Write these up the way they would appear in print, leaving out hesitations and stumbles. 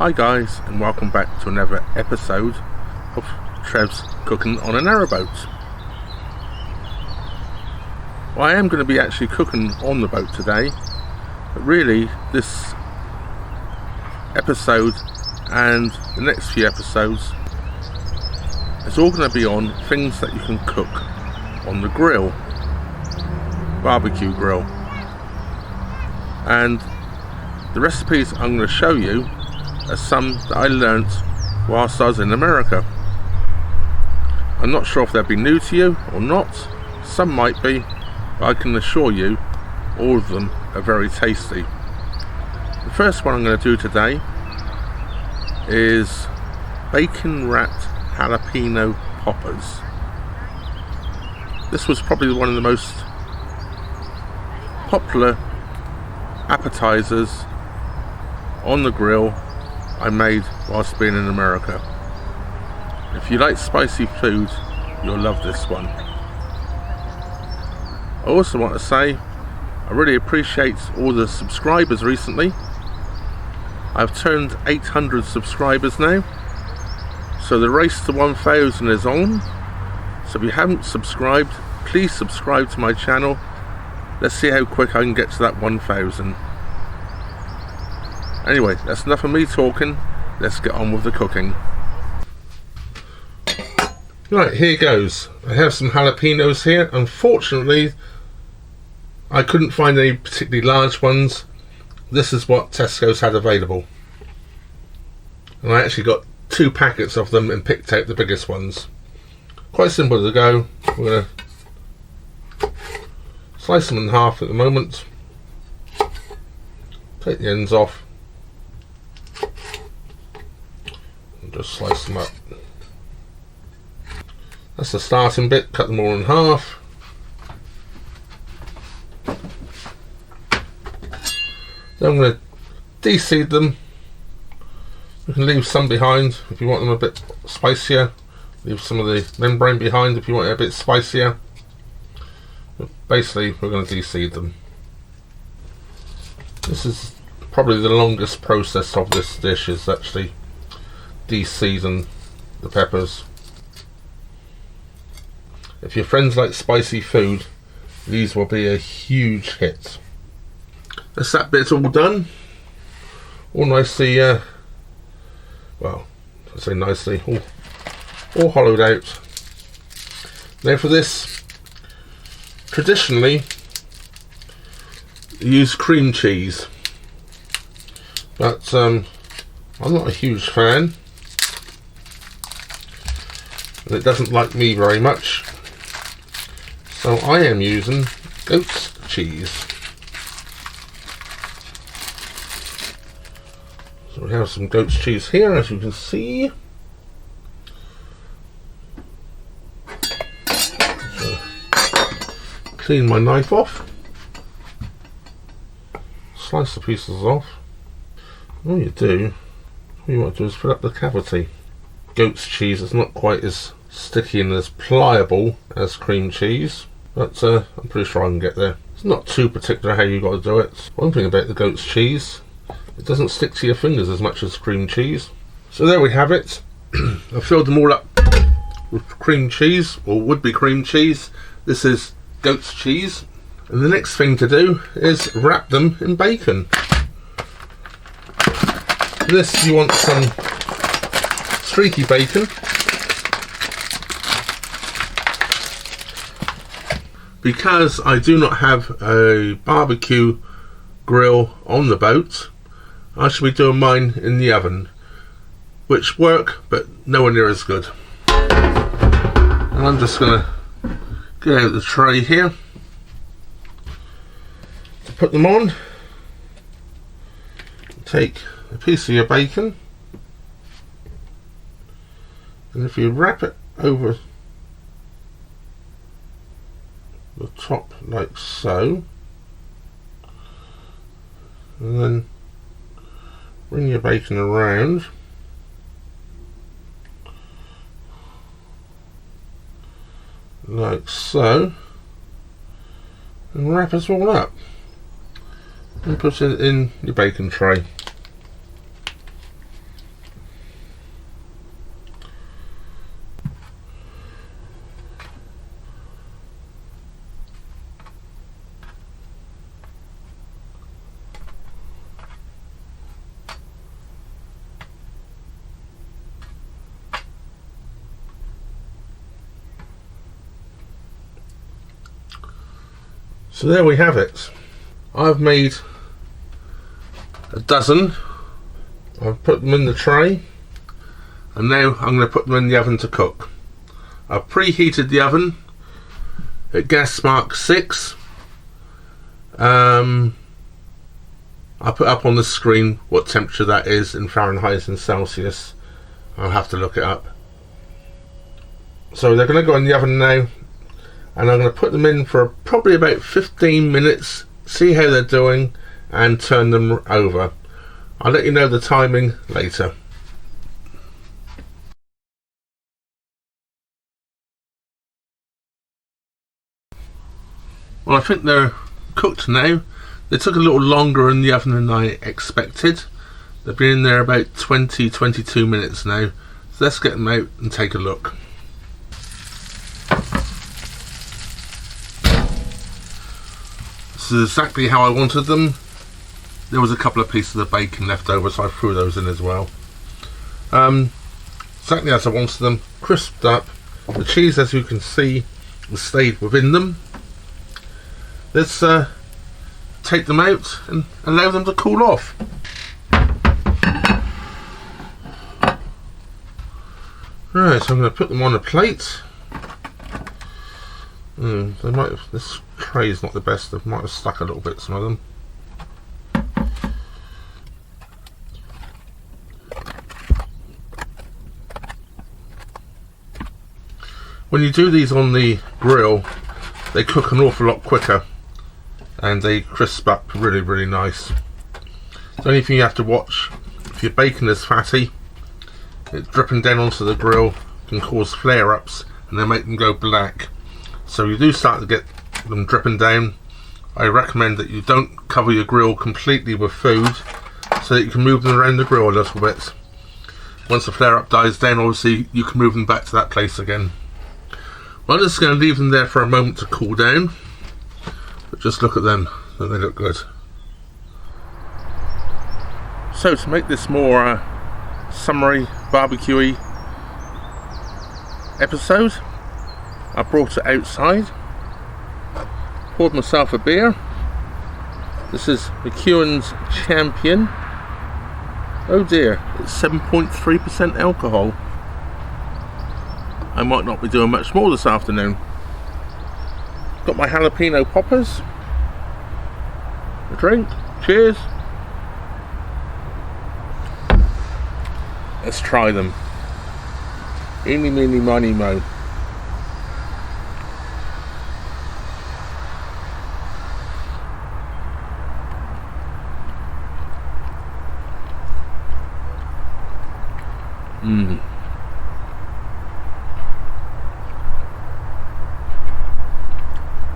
Hi guys, and welcome back to another episode of Trev's Cooking on a Narrowboat. Well, I am going to be actually cooking on the boat today, but really this episode and the next few episodes is all going to be on things that you can cook on the grill, barbecue grill. And the recipes I'm going to show you are some that I learnt whilst I was in America. I'm not sure if they'll be new to you or not. Some might be, but I can assure you all of them are very tasty. The first one I'm going to do today is bacon wrapped jalapeno poppers. This was probably one of the most popular appetizers on the grill I made whilst being in America. If you like spicy food, you'll love this one. I also want to say I really appreciate all the subscribers recently. I've turned 800 subscribers now, so the race to 1000 is on. So if you haven't subscribed, please subscribe to my channel. Let's see how quick I can get to that 1000. Anyway, that's enough of me talking. Let's get on with the cooking. Right, here goes. I have some jalapenos here. Unfortunately, I couldn't find any particularly large ones. This is what Tesco's had available. And I actually got 2 packets of them and picked out the biggest ones. Quite simple to go. We're going to slice them in half at the moment. Take the ends off. And just slice them up. That's the starting bit. Cut them all in half. Then I'm going to de-seed them. You can leave some behind if you want them a bit spicier. Leave some of the membrane behind if you want it a bit spicier. But basically, we're going to de-seed them. This is probably the longest process of this dish, is actually de-seeding the peppers. If your friends like spicy food, these will be a huge hit. That's that bit all done. All nicely, well, I say nicely, all hollowed out. Now for this, traditionally, you use cream cheese, but I'm not a huge fan, and it doesn't like me very much, so I am using goat's cheese. So we have some goat's cheese here, as you can see. So, clean my knife off. Slice the pieces off. All you want to do is fill up the cavity. Goat's cheese is not quite as sticky and as pliable as cream cheese, but I'm pretty sure I can get there. It's not too particular how you got to do it. One thing about the goat's cheese, it doesn't stick to your fingers as much as cream cheese. So there we have it. I've filled them all up with cream cheese, or would-be cream cheese. This is goat's cheese. And the next thing to do is wrap them in bacon. For this you want some streaky bacon. Because I do not have a barbecue grill on the boat, I shall be doing mine in the oven, which work, but nowhere near as good. And I'm just going to get out the tray here to put them on. Take a piece of your bacon, and if you wrap it over the top like so, and then bring your bacon around like so, and wrap it all up and put it in your bacon tray. So there we have it. I've made a dozen. I've put them in the tray, and now I'm going to put them in the oven to cook. I've preheated the oven at gas mark 6. I put up on the screen what temperature that is in Fahrenheit and Celsius. I'll have to look it up. So they're going to go in the oven now, and I'm going to put them in for probably about 15 minutes, see how they're doing, and turn them over. I'll let you know the timing later. Well, I think they're cooked now. They took a little longer in the oven than I expected. They've been in there about 20-22 minutes now. So let's get them out and take a look. This is exactly how I wanted them. There was a couple of pieces of bacon left over, so I threw those in as well. Exactly as I wanted them, crisped up. The cheese, as you can see, has stayed within them. Let's take them out and allow them to cool off. Right, so I'm going to put them on a plate. They might have, this tray is not the best. They might have stuck a little bit, some of them. When you do these on the grill, they cook an awful lot quicker and they crisp up really, really nice. The only thing you have to watch, if your bacon is fatty, it dripping down onto the grill can cause flare-ups and they make them go black. So you do start to get them dripping down. I recommend that you don't cover your grill completely with food so that you can move them around the grill a little bit. Once the flare-up dies down, obviously you can move them back to that place again. Well, I'm just going to leave them there for a moment to cool down. But just look at them, they look good. So to make this more summery, barbecue-y episode, I brought it outside, poured myself a beer. This is McEwan's Champion. Oh dear, it's 7.3% alcohol. I might not be doing much more this afternoon. Got my jalapeno poppers. A drink. Cheers. Let's try them. Eeny, meeny, miny, mo.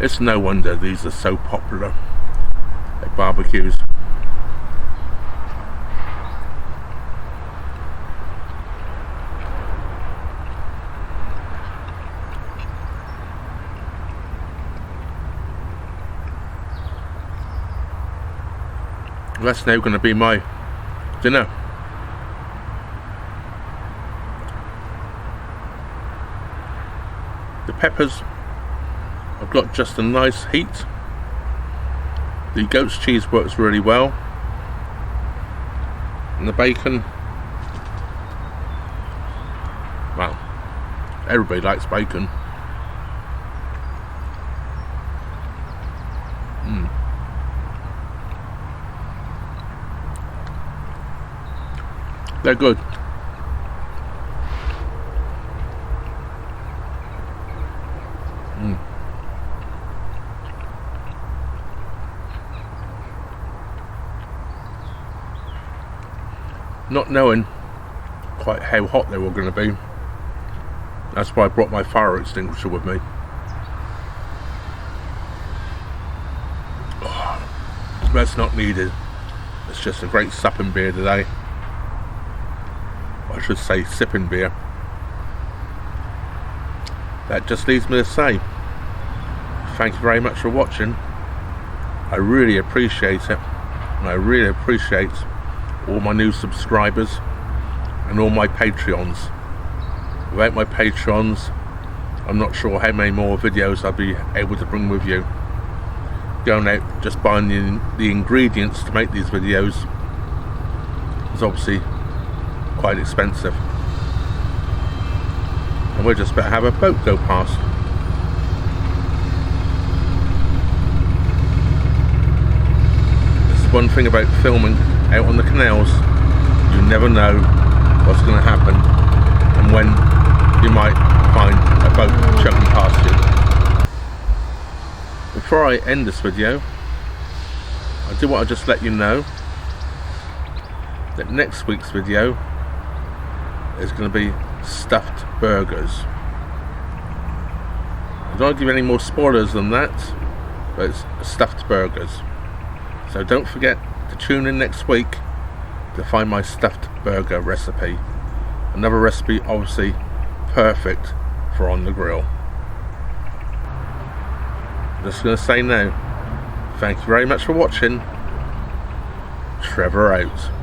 It's no wonder these are so popular at barbecues. That's now going to be my dinner. The peppers have got just a nice heat. The goat's cheese works really well, and the bacon, well, everybody likes bacon. They're good. Not knowing quite how hot they were going to be, that's why I brought my fire extinguisher with me. Oh, that's not needed. It's just a great supping beer today. I should say sipping beer. That just leaves me to say thank you very much for watching. I really appreciate it, and I really appreciate all my new subscribers and all my Patreons. Without my Patreons, I'm not sure how many more videos I'll be able to bring with you. going out just buying the ingredients to make these videos is obviously quite expensive, and we're just about to have a boat go past. This is one thing about filming out on the canals, you never know what's going to happen and when you might find a boat chugging past you. Before I end this video, I do want to just let you know that next week's video is going to be stuffed burgers. I don't give any more spoilers than that, but it's stuffed burgers. So don't forget to tune in next week to find my stuffed burger recipe. Another recipe obviously perfect for on the grill. I'm just going to say now, thank you very much for watching. Trevor out.